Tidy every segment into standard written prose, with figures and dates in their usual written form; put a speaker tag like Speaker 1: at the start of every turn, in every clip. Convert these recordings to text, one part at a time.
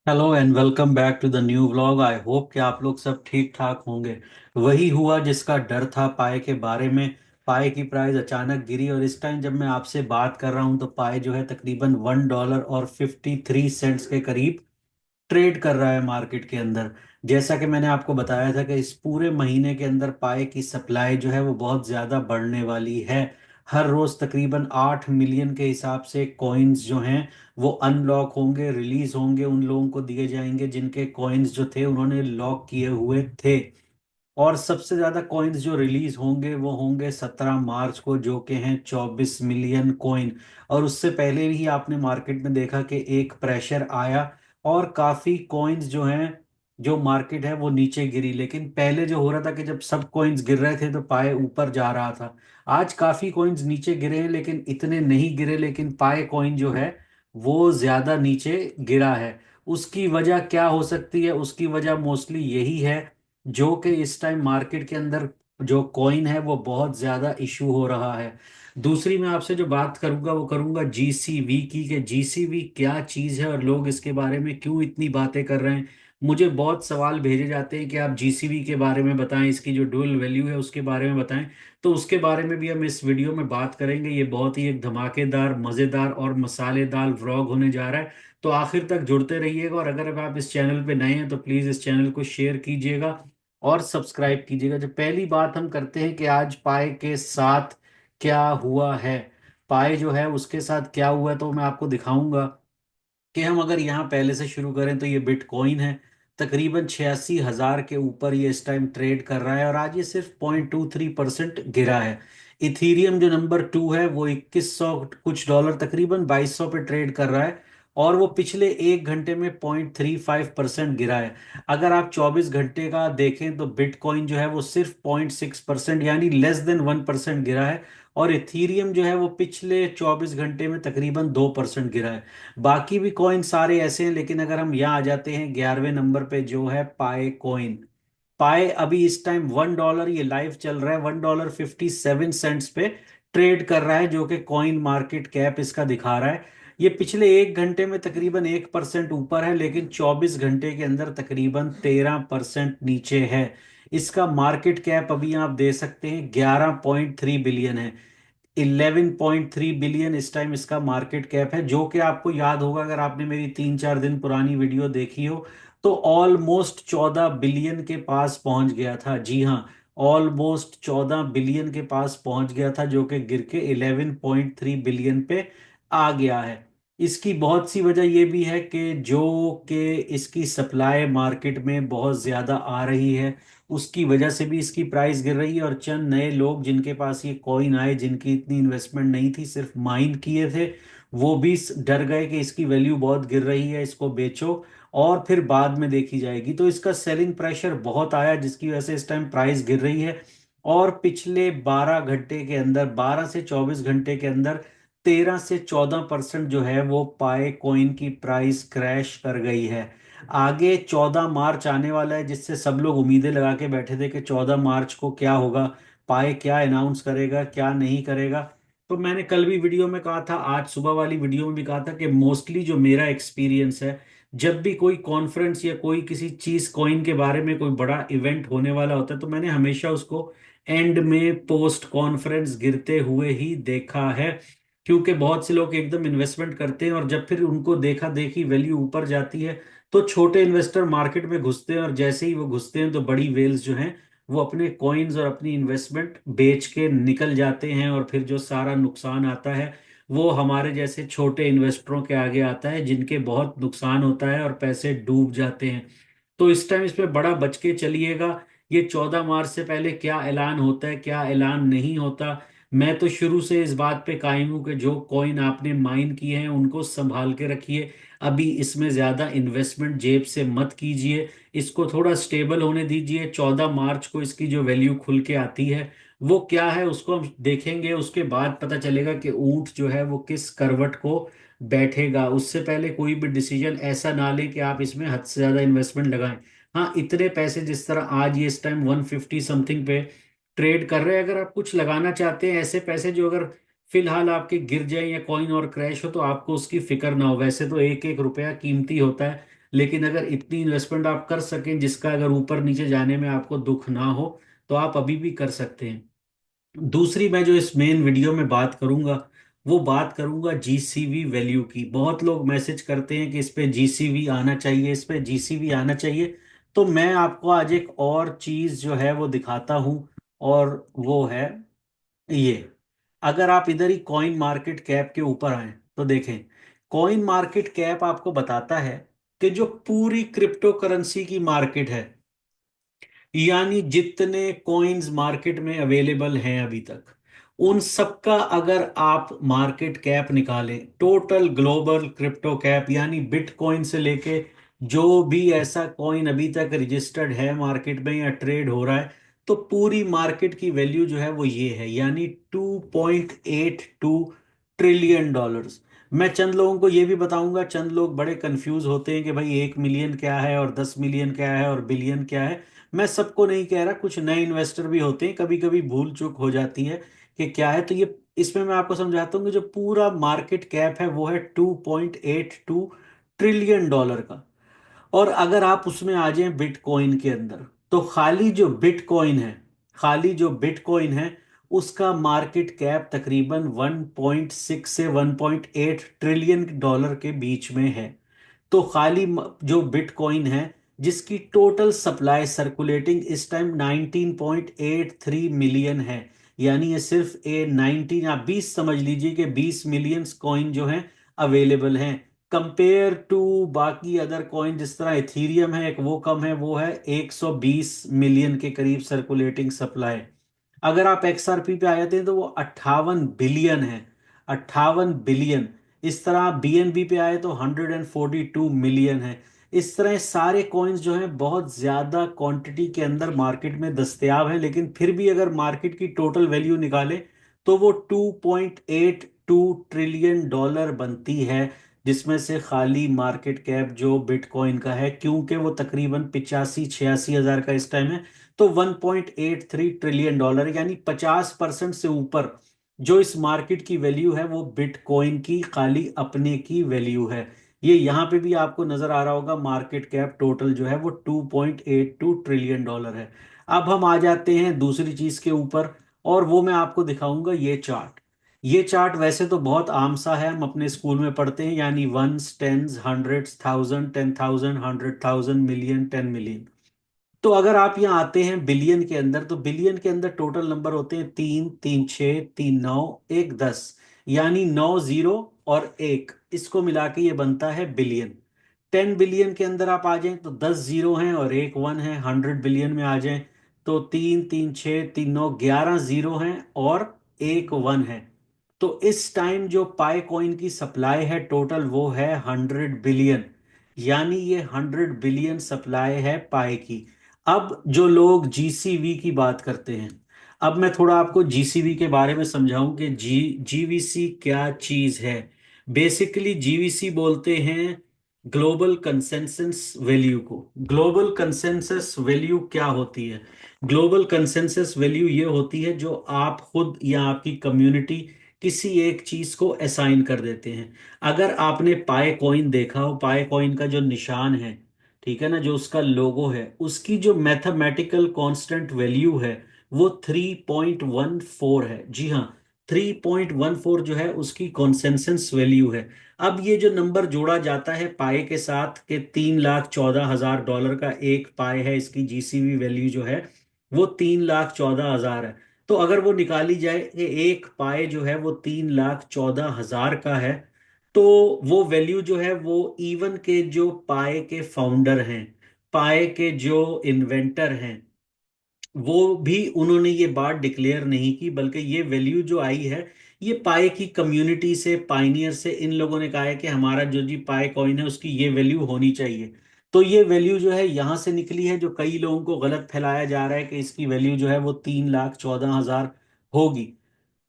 Speaker 1: Hello and welcome back to the new vlog. I hope कि आप लोग सब ठीक ठाक होंगे। वही हुआ जिसका डर था पाए के बारे में। पाए की प्राइस अचानक गिरी और इस टाइम जब मैं आपसे बात कर रहा हूं तो पाए जो है तकरीबन $1.53 के करीब ट्रेड कर रहा है मार्केट के अंदर। जैसा कि मैंने आपको बताया था कि इस पूरे महीने के अंदर पाए की सप्लाई जो है वो बहुत ज़्यादा बढ़ने वाली है। हर रोज़ तकरीबन 8 मिलियन के हिसाब से कॉइन्स जो हैं वो अनलॉक होंगे, रिलीज होंगे, उन लोगों को दिए जाएंगे जिनके कॉइन्स जो थे उन्होंने लॉक किए हुए थे। और सबसे ज्यादा कॉइन्स जो रिलीज होंगे वो होंगे 17 मार्च को, जो कि हैं 24 मिलियन कॉइन। और उससे पहले भी आपने मार्केट में देखा कि एक प्रेशर आया और काफी कॉइन्स जो हैं, जो मार्केट है वो नीचे गिरी। लेकिन पहले जो हो रहा था कि जब सब कॉइन्स गिर रहे थे तो पाए ऊपर जा रहा था। आज काफी कॉइन्स नीचे गिरे हैं लेकिन इतने नहीं गिरे, लेकिन पाए कॉइन जो है वो ज्यादा नीचे गिरा है। उसकी वजह क्या हो सकती है? उसकी वजह मोस्टली यही है जो कि इस टाइम मार्केट के अंदर जो कॉइन है वो बहुत ज्यादा इशू हो रहा है। दूसरी मैं आपसे जो बात करूंगा वो करूंगा जीसीवी की, कि जीसीवी क्या चीज है और लोग इसके बारे में क्यों इतनी बातें कर रहे हैं। मुझे बहुत सवाल भेजे जाते हैं कि आप जीसीवी के बारे में बताएं, इसकी जो डुअल वैल्यू है उसके बारे में बताएं। तो उसके बारे में भी हम इस वीडियो में बात करेंगे। ये बहुत ही एक धमाकेदार, मजेदार और मसालेदार व्लॉग होने जा रहा है। तो आखिर तक जुड़ते रहिएगा और अगर अब आप इस चैनल पे नए हैं तो प्लीज इस चैनल को शेयर कीजिएगा और सब्सक्राइब कीजिएगा। जो पहली बात हम करते हैं कि आज पाए के साथ क्या हुआ है। पाए जो है उसके साथ क्या हुआ है तो मैं आपको दिखाऊंगा कि हम अगर यहाँ पहले से शुरू करें तो ये बिटकॉइन है। तकरीबन 86,000 के ऊपर ये इस टाइम ट्रेड कर रहा है और आज ये सिर्फ 0.23% गिरा है। इथीरियम जो नंबर 2 है वो 2100 कुछ डॉलर, तकरीबन 2200 पे ट्रेड कर रहा है और वो पिछले एक घंटे में 0.35% गिरा है। अगर आप 24 घंटे का देखें तो बिटकॉइन जो है वो सिर्फ 0.6% यानी लेस देन 1% गिरा है। और इथीरियम जो है वो पिछले 24 घंटे में तकरीबन 2% गिरा है। बाकी भी कॉइन सारे ऐसे हैं, लेकिन अगर हम यहाँ आ जाते हैं 11वें नंबर पे जो है पाए कॉइन। पाए अभी इस टाइम $1, ये लाइव चल रहा है, $1.57 पे ट्रेड कर रहा है, जो कि कॉइन मार्केट कैप इसका दिखा रहा है। ये पिछले एक घंटे में तकरीबन 1% ऊपर है लेकिन 24 घंटे के अंदर तकरीबन 13% नीचे है। इसका मार्केट कैप अभी आप दे सकते हैं 11.3 बिलियन है। 11.3 बिलियन इस टाइम इसका मार्केट कैप है, जो कि आपको याद होगा अगर आपने मेरी 3-4 दिन पुरानी वीडियो देखी हो तो ऑलमोस्ट 14 बिलियन के पास पहुंच गया था। जी हाँ, ऑलमोस्ट 14 बिलियन के पास पहुंच गया था, जो कि गिर के 11.3 बिलियन पे आ गया है। इसकी बहुत सी वजह यह भी है कि जो कि इसकी सप्लाई मार्केट में बहुत ज्यादा आ रही है, उसकी वजह से भी इसकी प्राइस गिर रही है। और चंद नए लोग जिनके पास ये कॉइन आए, जिनकी इतनी इन्वेस्टमेंट नहीं थी, सिर्फ माइन किए थे, वो भी डर गए कि इसकी वैल्यू बहुत गिर रही है, इसको बेचो और फिर बाद में देखी जाएगी। तो इसका सेलिंग प्रेशर बहुत आया जिसकी वजह से इस टाइम प्राइस गिर रही है। और पिछले 12 घंटे के अंदर, 12 से 24 घंटे के अंदर 13 से 14% जो है वो पाए कॉइन की प्राइस क्रैश कर गई है। आगे 14 मार्च आने वाला है जिससे सब लोग उम्मीदें लगा के बैठे थे कि 14 मार्च को क्या होगा, पाए क्या अनाउंस करेगा क्या नहीं करेगा। तो मैंने कल भी वीडियो में कहा था, आज सुबह वाली वीडियो में भी कहा था कि मोस्टली जो मेरा एक्सपीरियंस है, जब भी कोई कॉन्फ्रेंस या कोई किसी चीज कॉइन के बारे में कोई बड़ा इवेंट होने वाला होता है तो मैंने हमेशा उसको एंड में पोस्ट कॉन्फ्रेंस गिरते हुए ही देखा है। क्योंकि बहुत से लोग एकदम इन्वेस्टमेंट करते हैं और जब फिर उनको देखा देखी वैल्यू ऊपर जाती है तो छोटे इन्वेस्टर मार्केट में घुसते हैं और जैसे ही वो घुसते हैं तो बड़ी वेल्स जो हैं वो अपने कॉइन्स और अपनी इन्वेस्टमेंट बेच के निकल जाते हैं और फिर जो सारा नुकसान आता है वो हमारे जैसे छोटे इन्वेस्टरों के आगे आता है, जिनके बहुत नुकसान होता है और पैसे डूब जाते हैं। तो इस टाइम इसमें बड़ा बच के चलिएगा। ये 14 मार्च से पहले क्या ऐलान होता है क्या ऐलान नहीं होता, मैं तो शुरू से इस बात पे कायम हूं कि जो कॉइन आपने माइन किए हैं उनको संभाल के रखिए। अभी इसमें ज्यादा इन्वेस्टमेंट जेब से मत कीजिए, इसको थोड़ा स्टेबल होने दीजिए। 14 मार्च को इसकी जो वैल्यू खुल के आती है वो क्या है उसको हम देखेंगे, उसके बाद पता चलेगा कि ऊंट जो है वो किस करवट को बैठेगा। उससे पहले कोई भी डिसीजन ऐसा ना लें कि आप इसमें हद से ज्यादा इन्वेस्टमेंट लगाएं। हाँ, इतने पैसे जिस तरह आज ये इस टाइम 150 समथिंग पे ट्रेड कर रहे हैं, अगर आप कुछ लगाना चाहते हैं ऐसे पैसे जो अगर फिलहाल आपके गिर जाए या कॉइन और क्रैश हो तो आपको उसकी फिक्र ना हो। वैसे तो एक एक रुपया कीमती होता है, लेकिन अगर इतनी इन्वेस्टमेंट आप कर सकें जिसका अगर ऊपर नीचे जाने में आपको दुख ना हो, तो आप अभी भी कर सकते हैं। दूसरी मैं जो इस मेन वीडियो में बात करूंगा, वो बात करूंगा जीसीवी वैल्यू की। बहुत लोग मैसेज करते हैं कि इस पे जीसीवी आना चाहिए, इस पे जीसीवी आना चाहिए। तो मैं आपको आज एक और चीज जो है वो दिखाता हूं, और वो है ये। अगर आप इधर ही कॉइन मार्केट कैप के ऊपर आए तो देखें, कॉइन मार्केट कैप आपको बताता है कि जो पूरी क्रिप्टो करेंसी की मार्केट है, यानी जितने कॉइन्स मार्केट में अवेलेबल हैं अभी तक, उन सबका अगर आप मार्केट कैप निकालें, टोटल ग्लोबल क्रिप्टो कैप, यानी बिटकॉइन से लेके जो भी ऐसा कॉइन अभी तक रजिस्टर्ड है मार्केट में या ट्रेड हो रहा है, तो पूरी मार्केट की वैल्यू जो है वो ये है, यानी 2.82 ट्रिलियन डॉलर्स। मैं चंद लोगों को ये भी बताऊंगा, चंद लोग बड़े कंफ्यूज होते हैं कि भाई 1 मिलियन क्या है और 10 मिलियन क्या है और बिलियन क्या है। मैं सबको नहीं कह रहा, कुछ नए इन्वेस्टर भी होते हैं, कभी कभी भूल चूक हो जाती है कि क्या है। तो ये इसमें मैं आपको समझाता हूँ कि जो पूरा मार्केट कैप है वो है 2.82 ट्रिलियन डॉलर का। और अगर आप उसमें आ जाएं बिटकॉइन के अंदर, तो खाली जो बिटकॉइन है उसका मार्केट कैप तकरीबन 1.6 से 1.8 ट्रिलियन डॉलर के बीच में है। तो खाली जो बिटकॉइन है, जिसकी टोटल सप्लाई सर्कुलेटिंग इस टाइम 19.83 मिलियन है, यानी ये सिर्फ 19 या 20 समझ लीजिए कि 20 मिलियन कॉइन जो हैं अवेलेबल हैं। कंपेयर टू बाकी अदर कॉइन, जिस तरह इथीरियम है एक, वो कम है, वो है 120 मिलियन के करीब सर्कुलेटिंग सप्लाई। अगर आप एक्सआरपी पे आ जाते हैं तो वो 58 बिलियन है, 58 बिलियन। इस तरह आप बीएनबी पे आए तो 142 मिलियन है। इस तरह सारे कॉइन्स जो हैं बहुत ज्यादा क्वांटिटी के अंदर मार्केट में दस्तयाब हैं, लेकिन फिर भी अगर मार्केट की टोटल वैल्यू निकाले तो वो 2.82 ट्रिलियन डॉलर बनती है, जिसमें से खाली मार्केट कैप जो बिटकॉइन का है, क्योंकि वो तकरीबन 85-86 हजार का इस टाइम है, तो 1.83 ट्रिलियन डॉलर, यानी 50% से ऊपर जो इस मार्केट की वैल्यू है वो बिटकॉइन की खाली अपने की वैल्यू है। ये यहां पे भी आपको नजर आ रहा होगा, मार्केट कैप टोटल जो है वो 2.82 ट्रिलियन डॉलर है। अब हम आ जाते हैं दूसरी चीज के ऊपर, और वो मैं आपको दिखाऊंगा ये चार्ट। ये चार्ट वैसे तो बहुत आम सा है, हम अपने स्कूल में पढ़ते हैं, यानी ones, tens, hundreds, thousand, 10,000, 100,000, million, 10 million. तो अगर आप यहाँ आते हैं बिलियन के अंदर, तो बिलियन के अंदर टोटल नंबर होते हैं 3, 3, 6, 3, 9, 1, 10, यानी 9 जीरो और एक, इसको मिला के ये बनता है बिलियन। 10 बिलियन के अंदर आप आ जाएं तो 10 जीरो हैं और एक वन है। 100 बिलियन में आ जाएं तो 3, 3, 6, 3, 9, 11 जीरो हैं और एक वन है। तो इस टाइम जो पाई कॉइन की सप्लाई है टोटल, वो है 100 बिलियन, यानी ये 100 बिलियन सप्लाई है पाई की। अब जो लोग जीसीवी की बात करते हैं, अब मैं थोड़ा आपको जीसीवी के बारे में समझाऊं कि जीवीसी क्या चीज है। बेसिकली जीवीसी बोलते हैं ग्लोबल कंसेंसस वैल्यू को। ग्लोबल कंसेंसस वैल्यू क्या होती है? ग्लोबल कंसेंसस वैल्यू ये होती है जो आप खुद या आपकी कम्युनिटी किसी एक चीज को असाइन कर देते हैं। अगर आपने पाई कॉइन देखा हो, पाई कॉइन का जो निशान है, ठीक है ना, जो उसका लोगो है, उसकी जो मैथमेटिकल कांस्टेंट वैल्यू है वो 3.14 है। जी हाँ, 3.14 जो है उसकी कॉन्सेंसस वैल्यू है। अब ये जो नंबर जोड़ा जाता है पाए के साथ के 3,14,000 डॉलर का एक पाए है, इसकी जीसीवी वैल्यू जो है वो 3,14,000 है। तो अगर वो निकाली जाए कि एक पाए जो है वो 3,14,000 का है, तो वो वैल्यू जो है वो इवन के जो पाए के फाउंडर हैं, पाए के जो इन्वेंटर हैं, वो भी उन्होंने ये बात डिक्लेयर नहीं की, बल्कि ये वैल्यू जो आई है ये पाए की कम्युनिटी से, पाइनियर से, इन लोगों ने कहा है कि हमारा जो जी पाए कॉइन है उसकी ये वैल्यू होनी चाहिए। तो ये वैल्यू जो है यहां से निकली है, जो कई लोगों को गलत फैलाया जा रहा है कि इसकी वैल्यू जो है वो 3,14,000 होगी।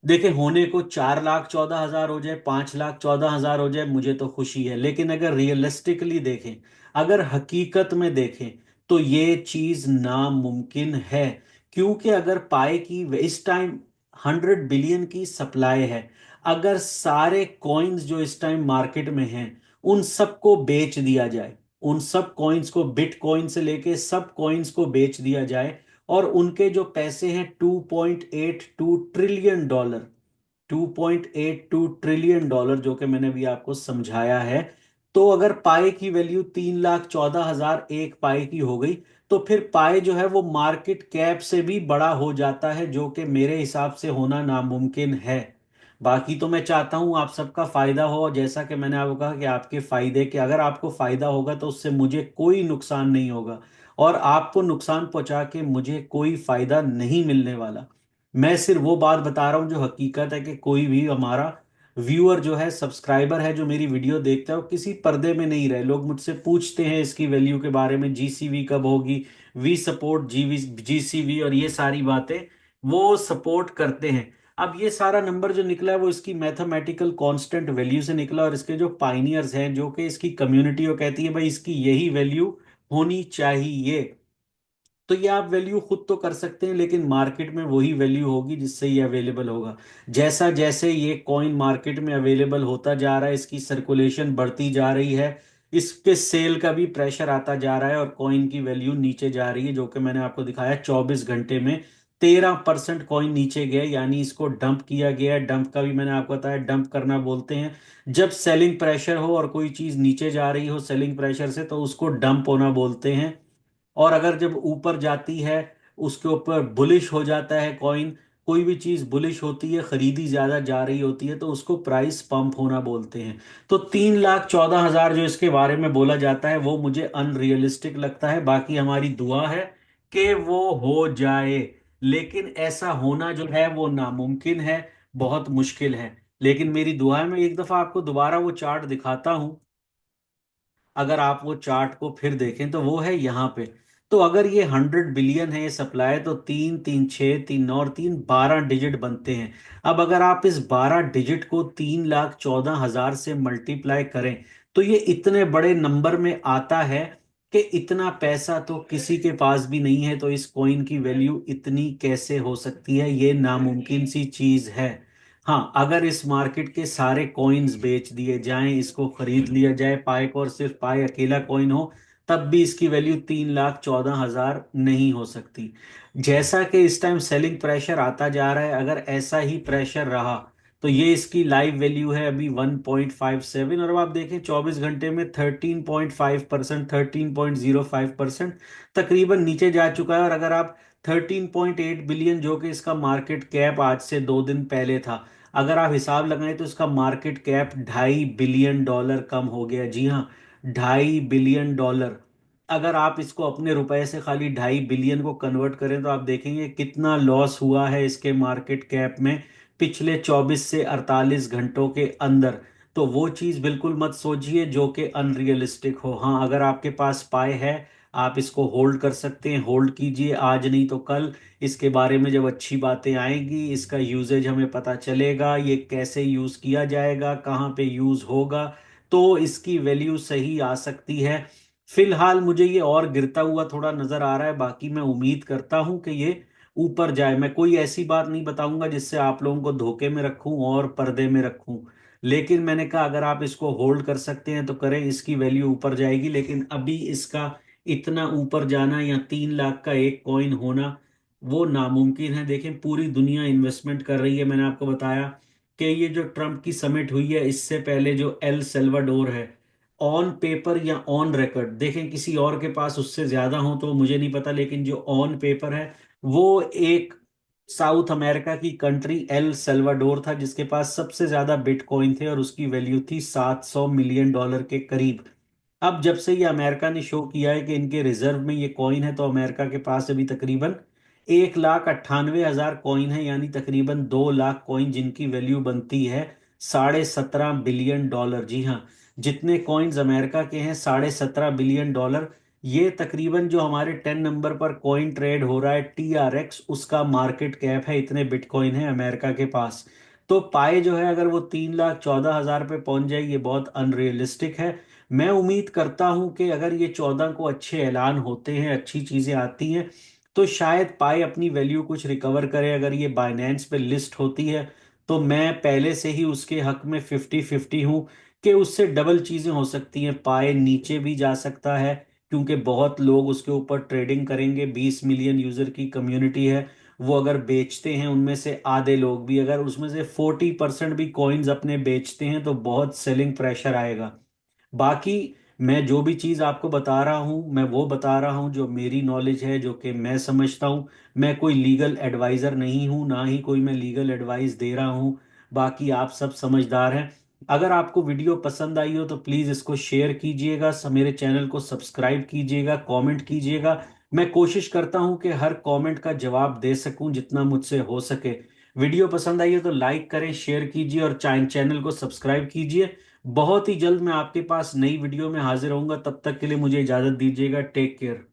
Speaker 1: देखें, होने को 4,14,000 हो जाए, 5,14,000 हो जाए, मुझे तो खुशी है, लेकिन अगर रियलिस्टिकली देखें, अगर हकीकत में देखें, तो ये चीज नामुमकिन है। क्योंकि अगर पाए की इस टाइम 100 बिलियन की सप्लाई है, अगर सारे कॉइन्स जो इस टाइम मार्केट में हैं उन सबको बेच दिया जाए, उन सब कॉइन्स को, बिटकॉइन से लेके सब कॉइन्स को बेच दिया जाए, और उनके जो पैसे हैं 2.82 ट्रिलियन डॉलर, 2.82 ट्रिलियन डॉलर, जो कि मैंने अभी आपको समझाया है। तो अगर पाए की वैल्यू 3,14,000 एक पाए की हो गई, तो फिर पाए जो है वो मार्केट कैप से भी बड़ा हो जाता है, जो कि मेरे हिसाब से होना नामुमकिन है। बाकी तो मैं चाहता हूं आप सबका फायदा हो, और जैसा कि मैंने आपको कहा कि आपके फायदे के, अगर आपको फायदा होगा तो उससे मुझे कोई नुकसान नहीं होगा, और आपको नुकसान पहुंचा के मुझे कोई फायदा नहीं मिलने वाला। मैं सिर्फ वो बात बता रहा हूँ जो हकीकत है, कि कोई भी हमारा व्यूअर जो है, सब्सक्राइबर है, जो मेरी वीडियो देखता है, वो किसी पर्दे में नहीं रहे। लोग मुझसे पूछते हैं इसकी वैल्यू के बारे में, जीसीवी कब होगी, वी सपोर्ट जीवी जीसीवी, और ये सारी बातें वो सपोर्ट करते हैं। अब ये सारा नंबर जो निकला है वो इसकी मैथमेटिकल कांस्टेंट वैल्यू से निकला, और इसके जो पाइनियर्स हैं, जो कि इसकी कम्युनिटी, वो कहती है भाई इसकी यही वैल्यू होनी चाहिए। तो ये आप वैल्यू खुद तो कर सकते हैं, लेकिन मार्केट में वही वैल्यू होगी जिससे ये अवेलेबल होगा। जैसा जैसे ये कॉइन मार्केट में अवेलेबल होता जा रहा है, इसकी सर्कुलेशन बढ़ती जा रही है, इसके सेल का भी प्रेशर आता जा रहा है, और कॉइन की वैल्यू नीचे जा रही है, जो कि मैंने आपको दिखाया 24 घंटे में 13% कॉइन नीचे गए, यानी इसको डंप किया गया है। डंप का भी मैंने आपको बताया, डंप करना बोलते हैं जब सेलिंग प्रेशर हो और कोई चीज नीचे जा रही हो सेलिंग प्रेशर से, तो उसको डंप होना बोलते हैं। और अगर जब ऊपर जाती है, उसके ऊपर बुलिश हो जाता है कॉइन, कोई भी चीज बुलिश होती है, खरीदी ज्यादा जा रही होती है, तो उसको प्राइस पंप होना बोलते हैं। तो 3,14,000 जो इसके बारे में बोला जाता है वो मुझे अनरियलिस्टिक लगता है। बाकी हमारी दुआ है कि वो हो जाए, लेकिन ऐसा होना जो है वो नामुमकिन है, बहुत मुश्किल है। लेकिन मेरी दुआ है, मैं एक दफा आपको दोबारा वो चार्ट दिखाता हूं। अगर आप वो चार्ट को फिर देखें तो वो है यहाँ पे। तो अगर ये 100 बिलियन है ये सप्लाई, तो तीन तीन छः, तीन नौ और तीन 12 डिजिट बनते हैं। अब अगर आप इस 12 डिजिट को 3,14,000 से मल्टीप्लाई करें, तो ये इतने बड़े नंबर में आता है कि इतना पैसा तो किसी के पास भी नहीं है। तो इस कॉइन की वैल्यू इतनी कैसे हो सकती है, ये नामुमकिन सी चीज है। हाँ, अगर इस मार्केट के सारे कॉइन्स बेच दिए जाएं, इसको खरीद लिया जाए पाए को, और सिर्फ पाए अकेला कॉइन हो, तब भी इसकी वैल्यू 3,14,000 नहीं हो सकती। जैसा कि इस टाइम सेलिंग प्रेशर आता जा रहा है, अगर ऐसा ही प्रेशर रहा, तो ये इसकी लाइव वैल्यू है अभी 1.57, और अब आप देखें 24 घंटे में 13.5%, 13.05% तकरीबन नीचे जा चुका है। और अगर आप 13.8 बिलियन, जो कि इसका मार्केट कैप आज से 2 दिन पहले था, अगर आप हिसाब लगाएं तो इसका मार्केट कैप 2.5 बिलियन डॉलर कम हो गया। जी हाँ, 2.5 बिलियन डॉलर। अगर आप इसको अपने रुपए से खाली 2.5 बिलियन को कन्वर्ट करें, तो आप देखेंगे कितना लॉस हुआ है इसके मार्केट कैप में पिछले 24 से 48 घंटों के अंदर। तो वो चीज़ बिल्कुल मत सोचिए जो कि अनरियलिस्टिक हो। हाँ, अगर आपके पास पाए है, आप इसको होल्ड कर सकते हैं, होल्ड कीजिए, आज नहीं तो कल इसके बारे में जब अच्छी बातें आएंगी, इसका यूजेज हमें पता चलेगा, ये कैसे यूज किया जाएगा, कहाँ पे यूज होगा, तो इसकी वैल्यू सही आ सकती है। फिलहाल मुझे ये और गिरता हुआ थोड़ा नजर आ रहा है। बाकी मैं उम्मीद करता हूं कि ये ऊपर जाए। मैं कोई ऐसी बात नहीं बताऊंगा जिससे आप लोगों को धोखे में रखूं और पर्दे में रखूं, लेकिन मैंने कहा अगर आप इसको होल्ड कर सकते हैं तो करें, इसकी वैल्यू ऊपर जाएगी। लेकिन अभी इसका इतना ऊपर जाना या 3 लाख का एक कॉइन होना वो नामुमकिन है। देखें, पूरी दुनिया इन्वेस्टमेंट कर रही है। मैंने आपको बताया कि ये जो ट्रम्प की समिट हुई है, इससे पहले जो एल सेल्वाडोर है, ऑन पेपर या ऑन रिकॉर्ड, देखें किसी और के पास उससे ज्यादा हो तो मुझे नहीं पता, लेकिन जो ऑन पेपर है वो एक साउथ अमेरिका की कंट्री एल सेल्वाडोर था, जिसके पास सबसे ज्यादा बिटकॉइन थे, और उसकी वैल्यू थी 700 मिलियन डॉलर के करीब। अब जब से ये अमेरिका ने शो किया है कि इनके रिजर्व में ये कॉइन है, तो अमेरिका के पास अभी तकरीबन 1,98,000 कॉइन है, यानी तकरीबन 2 लाख कॉइन, जिनकी वैल्यू बनती है 17.5 बिलियन डॉलर। जी हाँ, जितने कॉइन्स अमेरिका के हैं 17.5 बिलियन डॉलर। ये तकरीबन जो हमारे 10 नंबर पर कॉइन ट्रेड हो रहा है TRX, उसका मार्केट कैप है, इतने बिटकॉइन है अमेरिका के पास। तो पाए जो है, अगर वो 3,14,000 पे पहुंच जाए, ये बहुत अनरियलिस्टिक है। मैं उम्मीद करता हूं कि अगर ये 14 को अच्छे ऐलान होते हैं, अच्छी चीजें आती हैं, तो शायद पाई अपनी वैल्यू कुछ रिकवर करे। अगर ये बाइनेंस पे लिस्ट होती है, तो मैं पहले से ही उसके हक में 50-50 हूं कि उससे डबल चीजें हो सकती हैं। पाए नीचे भी जा सकता है, क्योंकि बहुत लोग उसके ऊपर ट्रेडिंग करेंगे। 20 मिलियन यूजर की कम्युनिटी है। वो अगर बेचते हैं, उनमें से आधे लोग भी अगर उसमें से 40% भी कॉइन्स अपने बेचते हैं, तो बहुत सेलिंग प्रेशर आएगा। बाकी मैं जो भी चीज़ आपको बता रहा हूँ, मैं वो बता रहा हूँ जो मेरी नॉलेज है, जो कि मैं समझता हूँ। मैं कोई लीगल एडवाइज़र नहीं हूँ, ना ही कोई मैं लीगल एडवाइस दे रहा हूँ। बाकी आप सब समझदार हैं। अगर आपको वीडियो पसंद आई हो तो प्लीज़ इसको शेयर कीजिएगा, मेरे चैनल को सब्सक्राइब कीजिएगा, कमेंट कीजिएगा। मैं कोशिश करता हूँ कि हर कमेंट का जवाब दे सकूँ जितना मुझसे हो सके। वीडियो पसंद आई हो तो लाइक करें, शेयर कीजिए और चैनल को सब्सक्राइब कीजिए। बहुत ही जल्द मैं आपके पास नई वीडियो में हाजिर होऊंगा। तब तक के लिए मुझे इजाजत दीजिएगा। Take care.